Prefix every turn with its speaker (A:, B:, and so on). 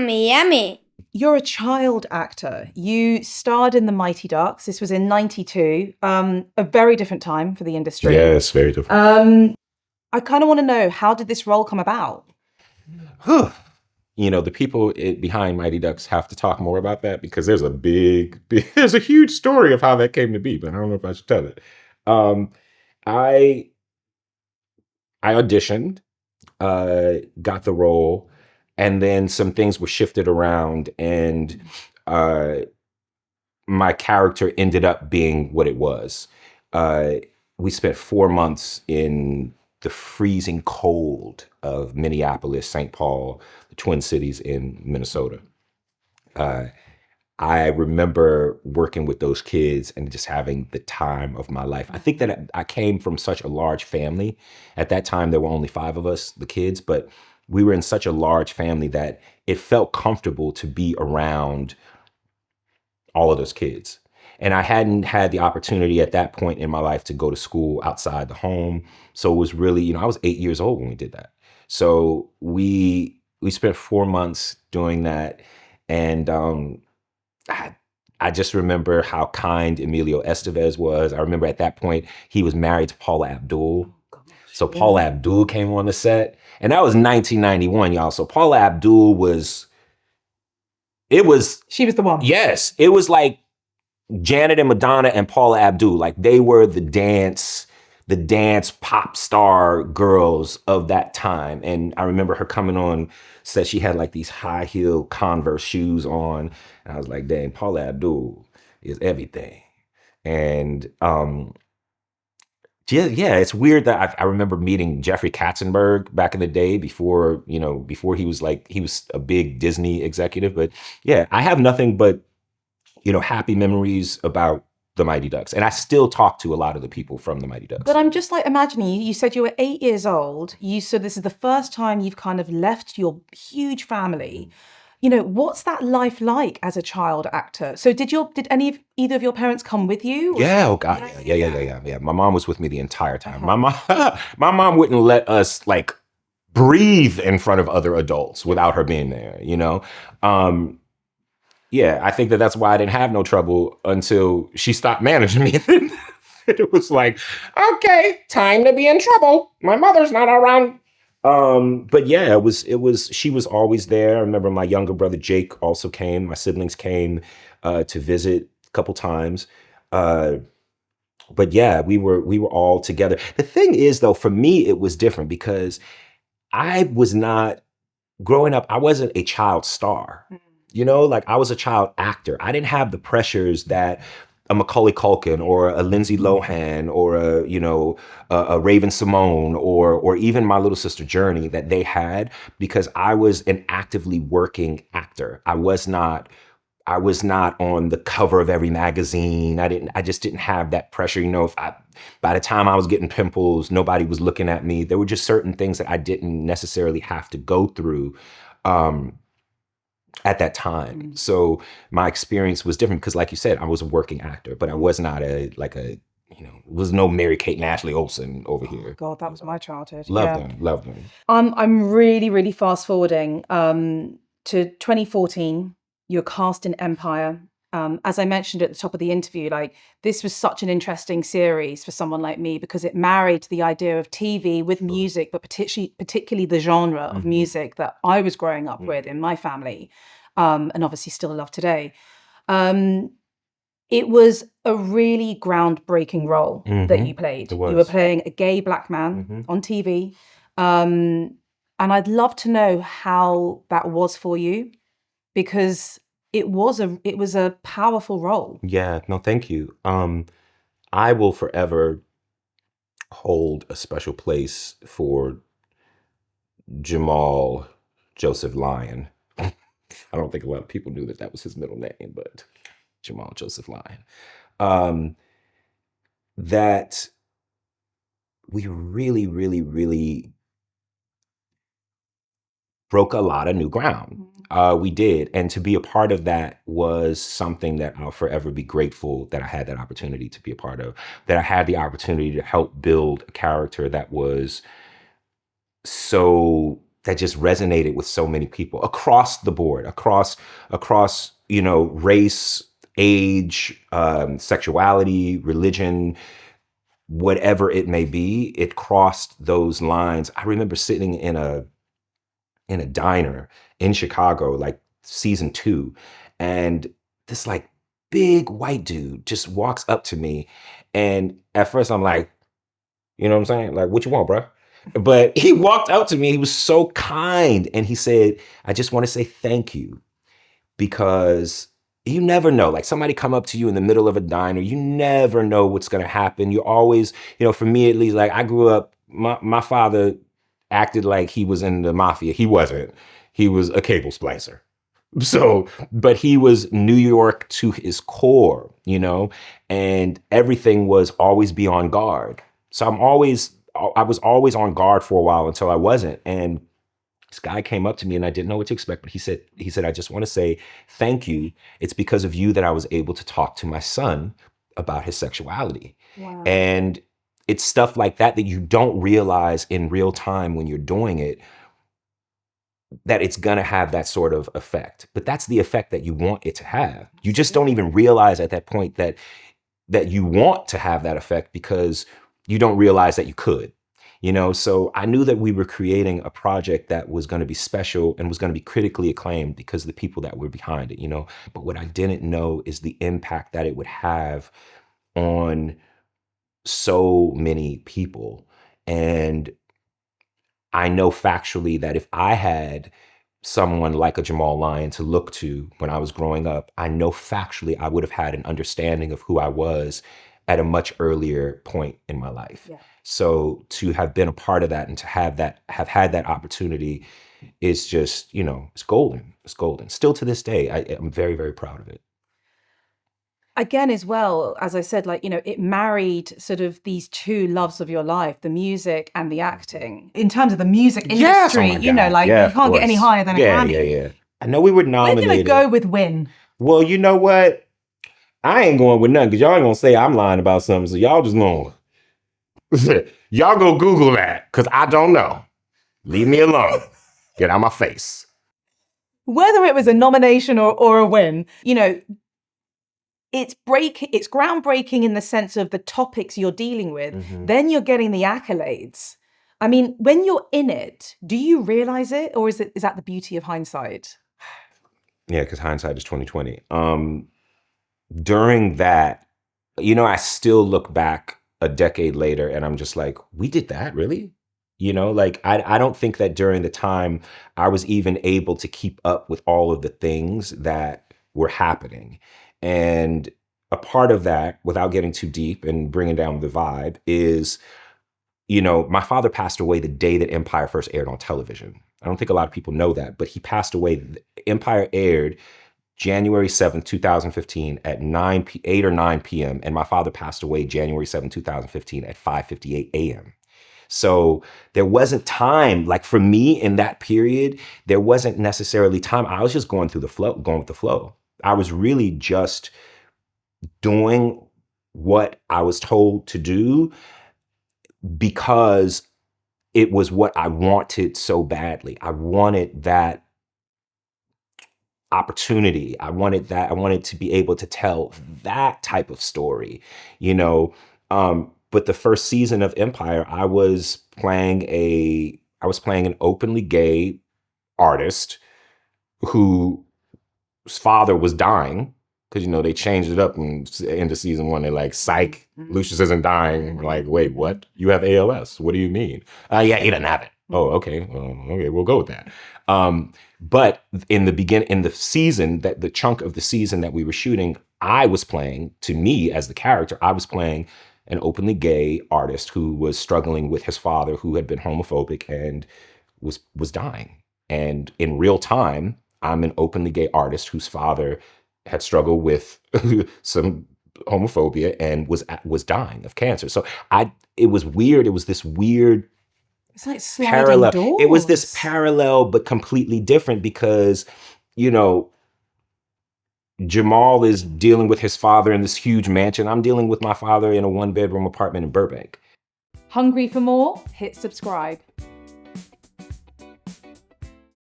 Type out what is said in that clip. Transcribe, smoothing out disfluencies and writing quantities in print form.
A: Yummy, yummy.
B: You're a child actor. You starred in The Mighty Ducks. This was in '92, a very different time for the industry.
C: Yes, very different.
B: I kind of want to know, how did this role come about?
C: You know, the people behind Mighty Ducks have to talk more about that, because there's a there's a huge story of how that came to be, but I don't know if I should tell it. I auditioned, got the role, and then some things were shifted around, and my character ended up being what it was. We spent 4 months in the freezing cold of Minneapolis, St. Paul, the Twin Cities in Minnesota. I remember working with those kids and just having the time of my life. I think that I came from such a large family. At that time, there were only 5 of us, the kids, but we were in such a large family that it felt comfortable to be around all of those kids. And I hadn't had the opportunity at that point in my life to go to school outside the home. So it was really, you know, I was 8 years old when we did that. So we spent 4 months doing that. And I just remember how kind Emilio Estevez was. I remember at that point, he was married to Paula Abdul. So Paula Abdul came on the set. And that was 1991, y'all. So Paula Abdul she was
B: the one.
C: Yes. It was like Janet and Madonna and Paula Abdul. Like, they were the dance pop star girls of that time. And I remember her coming on set. She had like these high heel Converse shoes on. And I was like, dang, Paula Abdul is everything. And yeah, it's weird that I remember meeting Jeffrey Katzenberg back in the day before he was a big Disney executive. But yeah, I have nothing but, happy memories about the Mighty Ducks. And I still talk to a lot of the people from the Mighty Ducks.
B: But I'm just like imagining you said you were 8 years old. So this is the first time you've kind of left your huge family. What's that life like as a child actor? So did either of your parents come with you?
C: Yeah, oh God, yeah. My mom was with me the entire time. My mom wouldn't let us like breathe in front of other adults without her being there, Yeah, I think that's why I didn't have no trouble until she stopped managing me. It was like, okay, time to be in trouble. My mother's not around. But yeah, it was, she was always there. I remember my younger brother, Jake, also came. My siblings came, to visit a couple times. But yeah, we were all together. The thing is though, for me, it was different because growing up, I wasn't a child star, I was a child actor. I didn't have the pressures that a Macaulay Culkin or a Lindsay Lohan or a Raven Simone or even my little sister Journey that they had, because I was an actively working actor. I was not on the cover of every magazine. I just didn't have that pressure. By the time I was getting pimples, nobody was looking at me. There were just certain things that I didn't necessarily have to go through, at that time. So my experience was different because, like you said, I was a working actor, but I was not was no Mary-Kate and Ashley Olsen over here.
B: God, that was my childhood.
C: Loved them.
B: I'm really, really fast forwarding to 2014. You're cast in Empire. As I mentioned at the top of the interview, this was such an interesting series for someone like me because it married the idea of TV with music, but particularly the genre of music that I was growing up with in my family, and obviously still love today. It was a really groundbreaking role that you played. You were playing a gay black man on TV. And I'd love to know how that was for you, because it was a powerful role.
C: Yeah, no, thank you. I will forever hold a special place for Jamal Joseph Lyon. I don't think a lot of people knew that was his middle name, but Jamal Joseph Lyon. That we really, really, really broke a lot of new ground. We did. And to be a part of that was something that I'll forever be grateful that I had that opportunity to be a part of, that I had the opportunity to help build a character that that just resonated with so many people across the board, across race, age, sexuality, religion, whatever it may be. It crossed those lines. I remember sitting in a diner in Chicago, like season 2, and this like big white dude just walks up to me, and at first I'm like, you know what I'm saying? Like, what you want, bro? But he walked up to me. He was so kind. And he said, I just want to say thank you, because you never know. Like, somebody come up to you in the middle of a diner. You never know what's going to happen. You always, for me at least, like, I grew up, my father acted like he was in the mafia. He wasn't. He was a cable splicer. So, but he was New York to his core, and everything was always be on guard. So I was always on guard for a while until I wasn't. And this guy came up to me and I didn't know what to expect, but he said, I just want to say thank you. It's because of you that I was able to talk to my son about his sexuality.
B: Wow.
C: And it's stuff like that you don't realize in real time when you're doing it, that it's going to have that sort of effect. But that's the effect that you want it to have. You just don't even realize at that point that you want to have that effect, because you don't realize that you could. So I knew that we were creating a project that was going to be special and was going to be critically acclaimed because of the people that were behind it, But what I didn't know is the impact that it would have on so many people. And I know factually that if I had someone like a Jamal Lyon to look to when I was growing up, I know factually I would have had an understanding of who I was at a much earlier point in my life.
B: Yeah.
C: So to have been a part of that and to have had that opportunity is just, it's golden. It's golden. Still to this day, I'm very, very proud of it.
B: Again, as well, as I said, it married sort of these two loves of your life, the music and the acting. In terms of the music industry,
C: you can't
B: get any higher than a Grammy.
C: Yeah. I know we were nominated.
B: We're going to go with win.
C: Well, you know what? I ain't going with nothing, because y'all ain't going to say I'm lying about something. So y'all just going y'all go Google that, because I don't know. Leave me alone. Get out of my face.
B: Whether it was a nomination or a win, it's groundbreaking in the sense of the topics you're dealing with. Mm-hmm. Then you're getting the accolades. I mean, when you're in it, do you realize it, or is that the beauty of hindsight?
C: Yeah, because hindsight is 2020. During that, I still look back a decade later and I'm just like, we did that, really? I don't think that during the time I was even able to keep up with all of the things that were happening. And a part of that, without getting too deep and bringing down the vibe, is, my father passed away the day that Empire first aired on television. I don't think a lot of people know that, but he passed away. Empire aired January 7th, 2015 at 8 or 9 p.m. And my father passed away January 7th, 2015 at 5:58 a.m. So there wasn't time, like for me in that period, there wasn't necessarily time. I was just going with the flow. I was really just doing what I was told to do because it was what I wanted so badly. I wanted that opportunity. I wanted to be able to tell that type of story, But the first season of Empire, I was playing an openly gay artist whose father was dying, because they changed it up in end of season 1. They're like, psych, Lucius isn't dying. We're like, wait, what? You have ALS? What do you mean? Yeah, he doesn't have it. Oh, okay. Okay, we'll go with that. But in the season, that the chunk of the season that we were shooting, I was playing, to me as the character, I was playing an openly gay artist who was struggling with his father, who had been homophobic and was dying. And in real time, I'm an openly gay artist whose father had struggled with some homophobia and was dying of cancer. So it was weird. It was this weird,
B: it's like sliding
C: parallel
B: doors.
C: It was this parallel but completely different, because Jamal is dealing with his father in this huge mansion. I'm dealing with my father in a 1-bedroom apartment in Burbank.
B: Hungry for more? Hit subscribe.